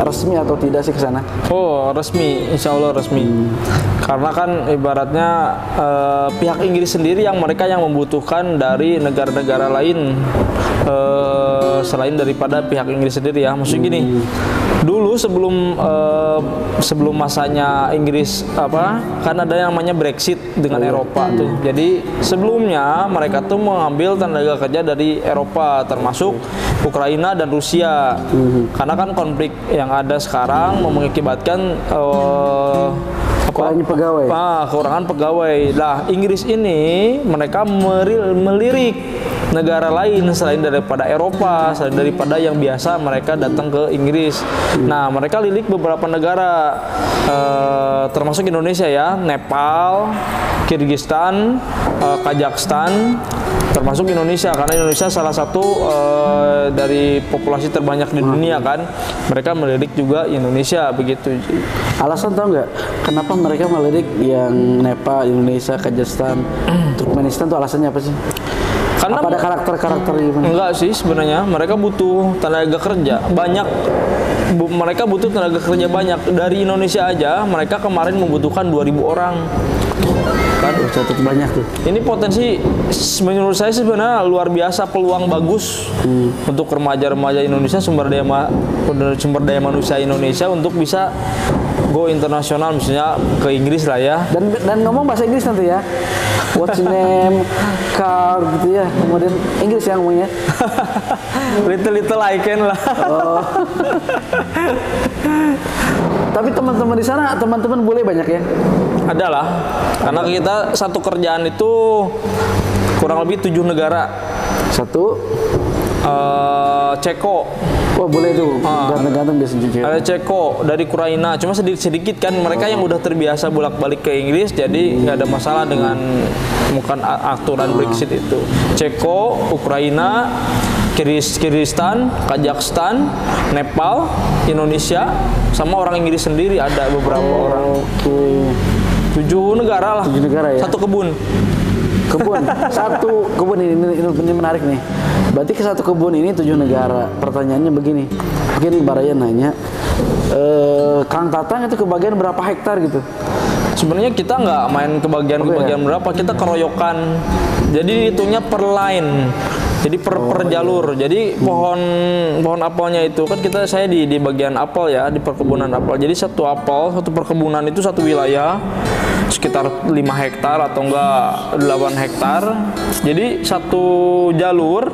Resmi atau tidak sih ke sana? Oh, resmi, insya Allah resmi. Karena kan ibaratnya pihak Inggris sendiri yang mereka yang membutuhkan dari negara-negara lain selain daripada pihak Inggris sendiri ya. Maksudnya gini, dulu sebelum masanya Inggris kan ada yang namanya Brexit dengan Eropa tuh. Jadi sebelumnya mereka tuh mengambil tenaga kerja dari Eropa termasuk Ukraina dan Rusia. Karena kan konflik yang ada sekarang mengakibatkan kekurangan pegawai. Nah, Inggris ini mereka melirik negara lain selain daripada Eropa, selain daripada yang biasa mereka datang ke Inggris. Nah, mereka lirik beberapa negara, termasuk Indonesia ya, Nepal, Kirgistan, Kazakhstan, termasuk Indonesia, karena Indonesia salah satu dari populasi terbanyak di dunia kan. Mereka melirik juga Indonesia begitu. Alasan tahu nggak kenapa mereka melirik yang Nepal, Indonesia, Kazakhstan, Turkmenistan tuh alasannya apa sih? Karena apa ada karakter-karakter gitu? Enggak sih sebenarnya, mereka butuh tenaga kerja banyak. Mereka butuh tenaga kerja banyak. Dari Indonesia aja mereka kemarin membutuhkan 2.000 orang. Kan cukup banyak tuh. Ini potensi menurut saya sebenarnya luar biasa, peluang bagus untuk remaja-remaja Indonesia, sumber daya manusia Indonesia untuk bisa go internasional, misalnya ke Inggris lah ya. Dan ngomong bahasa Inggris nanti ya. What's your name, car gitu ya. Kemudian Inggris yang ngomongnya. Little I can lah. Oh. Tapi teman-teman di sana, teman-teman boleh banyak ya? Adalah, karena kita satu kerjaan itu kurang lebih 7 negara. Satu? Ceko. Wah boleh tuh, ganteng-ganteng biasa juga. Ada Ceko dari Ukraina, cuma sedikit-sedikit kan mereka yang udah terbiasa bolak-balik ke Inggris, jadi nggak ada masalah dengan bukan aturan Brexit itu. Ceko, Ukraina, Kirgistan, Kazakhstan, Nepal, Indonesia, sama orang Inggris sendiri ada beberapa orang. 7 negara lah. 7 negara ya. Satu kebun. Satu kebun ini menarik nih. Berarti ke satu kebun ini 7 negara. Pertanyaannya begini, mungkin Barayan nanya, Kang Tatang itu kebagian berapa hektar gitu? Sebenarnya kita nggak main kebagian berapa, kita keroyokan. Jadi hitungnya per line. Jadi per jalur. Jadi pohon apelnya itu kan saya di bagian apel ya, di perkebunan apel. Jadi satu perkebunan itu satu wilayah sekitar 5 hektar atau enggak 8 hektar. Jadi satu jalur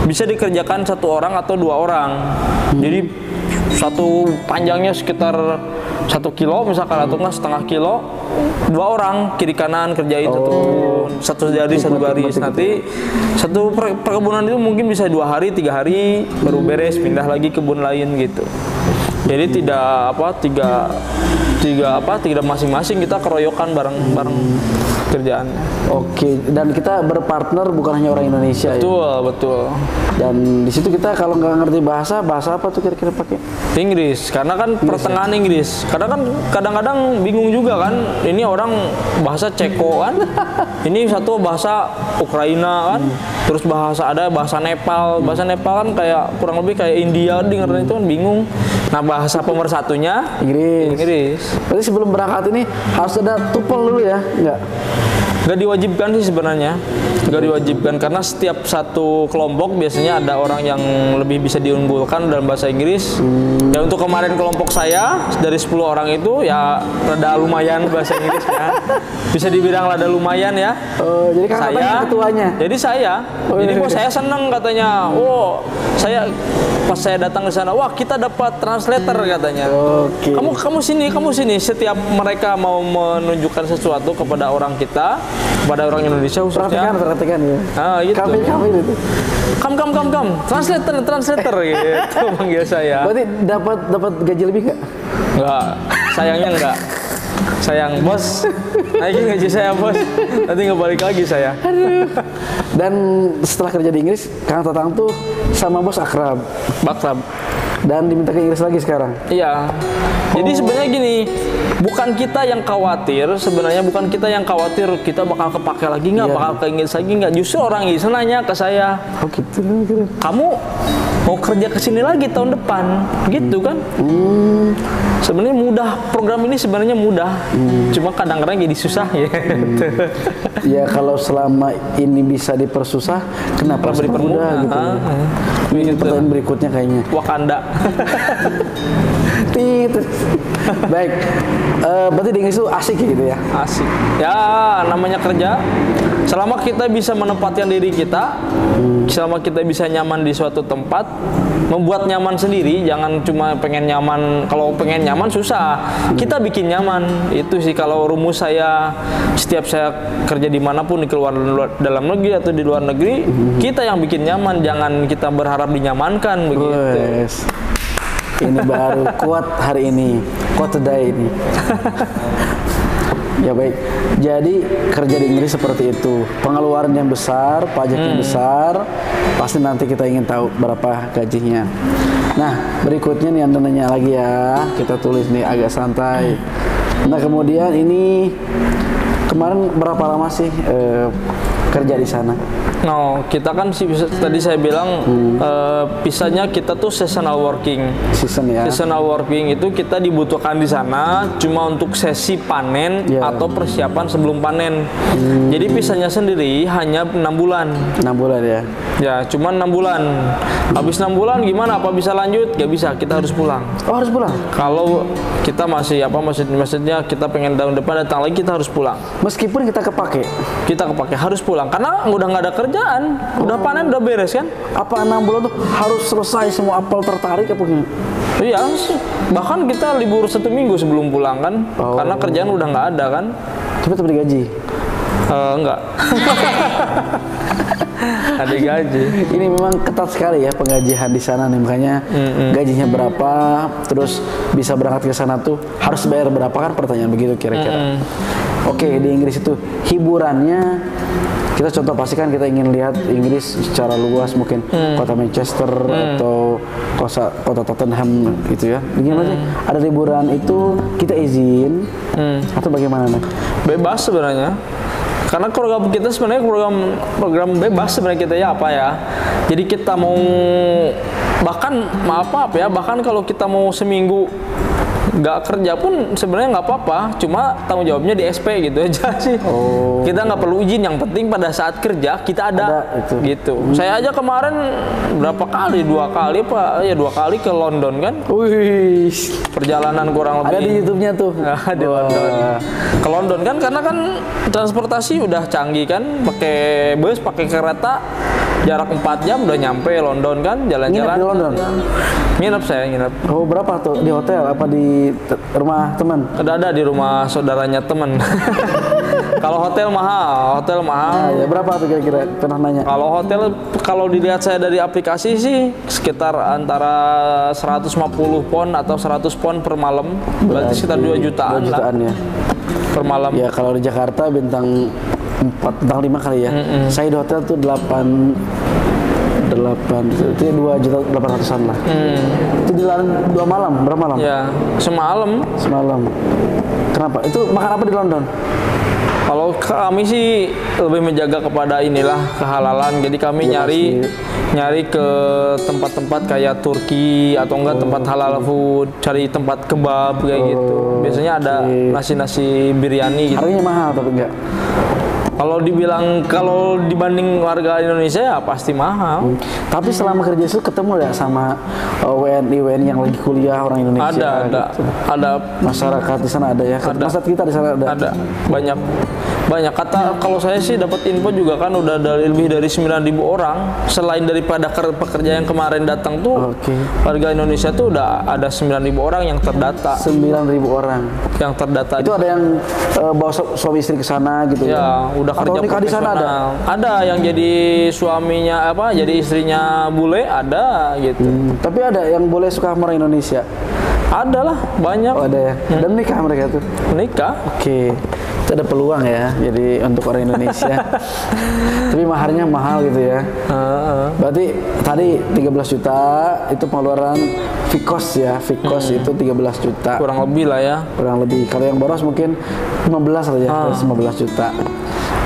bisa dikerjakan 1 orang atau 2 orang. Jadi satu panjangnya sekitar 1 kilo misalkan atau enggak setengah kilo, 2 orang kiri kanan kerjain satu garis. Nanti satu perkebunan itu mungkin bisa 2 hari 3 hari baru beres, pindah lagi kebun lain gitu. Jadi tidak masing-masing, kita keroyokan bareng kerjaannya. Oke, dan kita berpartner bukan hanya orang Indonesia. Betul. Dan di situ kita kalau nggak ngerti bahasa apa tuh kira-kira pakai? Inggris, karena kan pertengahan Inggris. Karena kan kadang-kadang bingung juga kan, ini orang bahasa Ceko kan, ini satu bahasa Ukraina kan, terus ada bahasa Nepal. Bahasa Nepal kan kayak kurang lebih kayak India, dengerin itu kan bingung. Nah, bahasa pemersatunya Inggris. Berarti sebelum berangkat ini harus ada TOEFL dulu ya? Nggak diwajibkan sih sebenarnya. Nggak diwajibkan karena setiap satu kelompok biasanya ada orang yang lebih bisa diunggulkan dalam bahasa Inggris. Ya untuk kemarin kelompok saya dari 10 orang itu ya rada lumayan bahasa Inggrisnya. Bisa dibilang rada lumayan ya. Jadi saya ketuanya. Jadi saya senang katanya. Pas saya datang ke sana, wah kita dapat translator katanya. Kamu sini. Setiap mereka mau menunjukkan sesuatu kepada orang kita, kepada orang Indonesia khususnya. Perhatikan ya. Gitu. Kami itu. Translator gitu panggil saya. Berarti dapat gaji lebih nggak? Enggak, sayangnya enggak. Sayang bos, naikin gaji saya bos, nanti nggak balik lagi saya. Dan setelah kerja di Inggris, Kang Tatang tuh sama bos akrab. Bakrab. Dan diminta ke Inggris lagi sekarang. Iya. Jadi sebenarnya gini, bukan kita yang khawatir sebenarnya, bukan kita yang khawatir kita bakal kepake lagi nggak, Iya. bakal ke Inggris lagi nggak. Justru orang Inggris nanya ke saya, Oh gitu. Kira. kamu mau kerja ke sini lagi tahun depan, gitu kan? Sebenarnya mudah, program ini sebenarnya mudah, cuma kadang-kadang jadi susah ya. Ya kalau selama ini bisa dipersusah, kenapa harus dipermudah gitu? Ini Gitu. pertanyaan berikutnya kayaknya. Wakanda. Tit. Baik, berarti di Inggris itu asik gitu ya? Asik. Ya, namanya kerja. Selama kita bisa menempatkan diri kita, selama kita bisa nyaman di suatu tempat, membuat nyaman sendiri, jangan cuma pengen nyaman. Kalau pengen nyaman susah, kita bikin nyaman. Itu sih kalau rumus saya. Setiap saya kerja dimanapun, di dalam negeri atau di luar negeri, kita yang bikin nyaman, jangan kita berharap dinyamankan begitu. Wes. Ini baru kuat hari ini, kuat today ini. Ya baik, jadi kerja di Inggris seperti itu, pengeluaran yang besar, pajak yang besar, pasti nanti kita ingin tahu berapa gajinya. Nah, berikutnya nih Anda nanya lagi ya, kita tulis nih agak santai. Nah, kemudian ini kemarin berapa lama sih kerja di sana? No, kita kan sih tadi saya bilang pisahnya kita tuh seasonal working. Season ya. Seasonal working itu kita dibutuhkan di sana cuma untuk sesi panen atau persiapan sebelum panen. Jadi pisahnya sendiri hanya 6 bulan. 6 bulan ya. Ya, cuma 6 bulan. Habis 6 bulan gimana? Apa bisa lanjut? Gak bisa, kita harus pulang. Oh, harus pulang. Kalau kita masih maksudnya kita pengen tahun depan datang lagi, kita harus pulang. Meskipun kita kepake. Kita kepake harus pulang karena udah nggak ada kerjaan, udah panen udah beres kan? Apa 6 bulan tuh harus selesai semua apel tertarik apa gimana? Iya, bahkan kita libur 1 minggu sebelum pulang kan, karena kerjaan udah nggak ada kan? Tapi tetap digaji. Enggak. Ada gaji. Ini memang ketat sekali ya penggajian di sana nih, makanya gajinya berapa, terus bisa berangkat ke sana tuh harus bayar berapa kan, pertanyaan begitu kira-kira. Oke, di Inggris itu hiburannya kita contoh pastikan kita ingin lihat Inggris secara luas, mungkin kota Manchester atau kota Tottenham gitu ya. Bagaimana sih? Ada liburan itu kita izin atau bagaimana nih? Bebas sebenarnya. Karena program kita sebenarnya program bebas sebenarnya kita ya apa ya. Jadi kita mau bahkan maaf ya, bahkan kalau kita mau seminggu nggak kerja pun sebenarnya nggak apa-apa, cuma tanggung jawabnya di SP gitu aja sih. Kita nggak perlu izin, yang penting pada saat kerja kita ada gitu. Saya aja kemarin berapa kali, 2 kali apa ya, 2 kali ke London kan. Wih, Perjalanan kurang lebih ada di YouTube-nya tuh. di London. Ke London kan karena kan transportasi udah canggih kan, pakai bus, pakai kereta, jarak 4 jam udah nyampe London kan, jalan-jalan. Nginep di London? Nginep saya, nginep. Oh, berapa tuh? Di hotel apa di rumah teman? Ada di rumah saudaranya temen. Kalau hotel mahal, Ah, ya berapa tuh kira-kira? Pernah nanya? Kalau hotel, kalau dilihat saya dari aplikasi sih sekitar antara 150 pound atau 100 pound per malam. Berarti sekitar 2 jutaan, 2 jutaan lah ya. per malam. Ya kalau di Jakarta bintang 4, bintang 5 kali ya. Saya di hotel tuh 8 itu 2.800.000 lah. Itu di 2 malam, berapa malam? Ya, semalam. Semalam. Kenapa? Itu makan apa di London? Kalau kami sih lebih menjaga kepada inilah kehalalan. Jadi kami nyari ke tempat-tempat kayak Turki atau enggak tempat halal food, cari tempat kebab kayak gitu. Biasanya ada nasi-nasi biryani gitu. Harganya mahal tapi enggak? Kalau dibanding warga Indonesia ya pasti mahal. Tapi selama kerja itu ketemu ya sama WNI yang lagi kuliah orang Indonesia? Ada Masyarakat di sana ada ya? Masyarakat kita di sana ada? Ada, banyak. Kalau saya sih dapat info juga kan udah lebih dari 9.000 orang. Selain daripada pekerja yang kemarin datang tuh, warga Indonesia tuh udah ada 9.000 orang yang terdata. 9.000 orang yang terdata. Itu ada yang bawa suami istri ke sana gitu ya? Udah atau kerja nikah di sana ada? Ada yang jadi suaminya jadi istrinya bule ada gitu. Tapi ada yang boleh suka sama orang Indonesia? Ada lah, banyak. Oh, ada ya. Dan nikah mereka tuh. Menikah. Oke. Itu ada peluang ya. Jadi untuk orang Indonesia. Tapi maharnya mahal gitu ya. Berarti tadi 13 juta itu pengeluaran Vikos ya. Vikos itu 13 juta. Kurang lebih lah ya. Kurang lebih. Kalau yang boros mungkin 15 lah ya. 15 juta.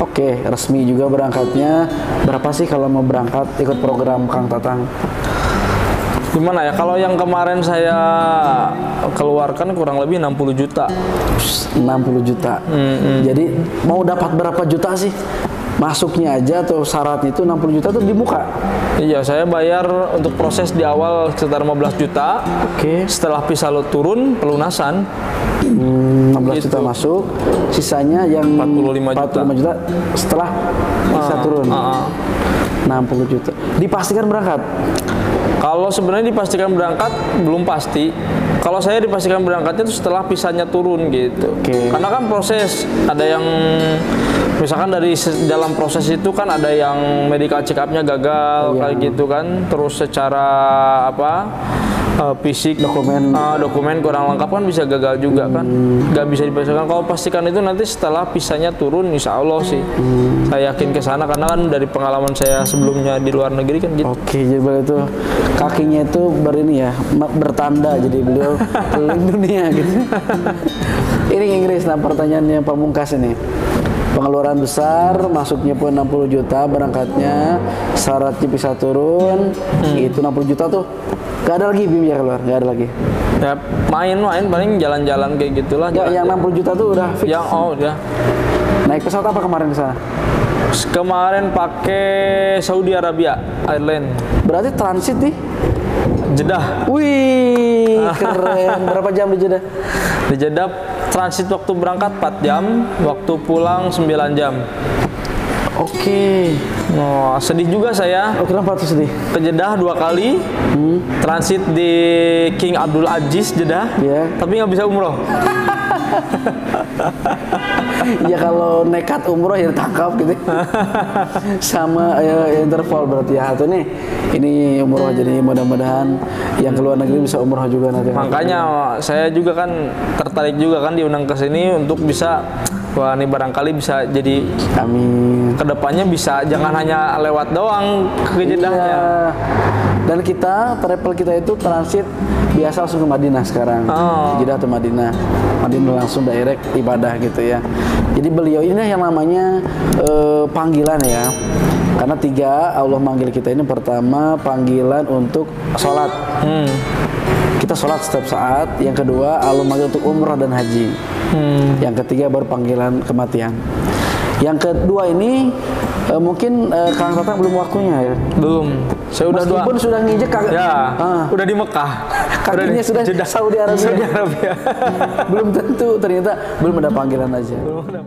Oke, resmi juga berangkatnya. Berapa sih kalau mau berangkat ikut program Kang Tatang? Gimana ya, kalau yang kemarin saya keluarkan kurang lebih 60 juta. 60 juta. Jadi mau dapat berapa juta sih? Masuknya aja atau syaratnya itu 60 juta tuh dibuka? Iya, saya bayar untuk proses di awal sekitar 15 juta. Oke. Setelah pisah turun, pelunasan. 16 juta masuk, sisanya yang 45 juta setelah bisa turun. 60 juta. Dipastikan berangkat? Kalau sebenarnya dipastikan berangkat belum pasti. Kalau saya dipastikan berangkatnya itu setelah pisahnya turun gitu. Karena kan proses ada yang misalkan dari dalam proses itu kan ada yang medical check up-nya gagal kayak gitu kan. Terus secara fisik dokumen kurang lengkap kan bisa gagal juga kan. Nggak bisa dipastikan. Kalau pastikan itu nanti setelah pisahnya turun, insya Allah sih. Saya yakin ke sana karena kan dari pengalaman saya sebelumnya di luar negeri kan gitu. Oke, jadi itu kakinya itu bertanda jadi beliau keliling dunia gitu. Ini Inggris. Nah, pertanyaannya pamungkas ini. Pengeluaran besar, masuknya pun 60 juta, berangkatnya syaratnya bisa turun, itu 60 juta tuh gak ada lagi biaya keluar, gak ada lagi. Ya main-main paling jalan-jalan kayak gitulah. Yang 60 juta tuh udah fix. Yang udah. Naik pesawat apa kemarin ke sana? Kemarin pakai Saudi Arabia Airlines. Berarti transit nih? Jeddah. Wih, keren. Berapa jam di Jeddah? Di Jeddah transit waktu berangkat 4 jam, waktu pulang 9 jam. Oke. Oh, sedih juga saya. Oh, kenapa tuh sedih? Ke Jeddah 2 kali, transit di King Abdul Aziz Jeddah, tapi nggak bisa umroh. Ya kalau nekat umroh ya tangkap gitu. Sama Interpol berarti ya. Atau nih, ini umroh jadi mudah-mudahan yang keluar negeri bisa umroh juga nanti. Makanya saya juga kan tertarik juga kan diundang ke sini untuk bisa, wah ini barangkali bisa jadi, amin, kedepannya bisa jangan hanya lewat doang ke Jeddahnya. Iya. Dan travel kita itu transit biasa langsung ke Madinah sekarang. Jeddah atau Madinah langsung direct ibadah gitu ya. Jadi beliau ini yang namanya panggilan ya. Karena 3 Allah manggil kita ini, pertama panggilan untuk sholat. Kita sholat setiap saat. Yang kedua Allah manggil untuk umrah dan haji. Yang ketiga baru panggilan kematian. Yang kedua ini mungkin Kang Tatang belum waktunya ya. Belum. Saya udah meskipun sudah nginjek udah di Mekah. Kakinya sudah Saudi Arabia. Saudi Arabia. Belum tentu, ternyata belum ada panggilan aja. Belum ada.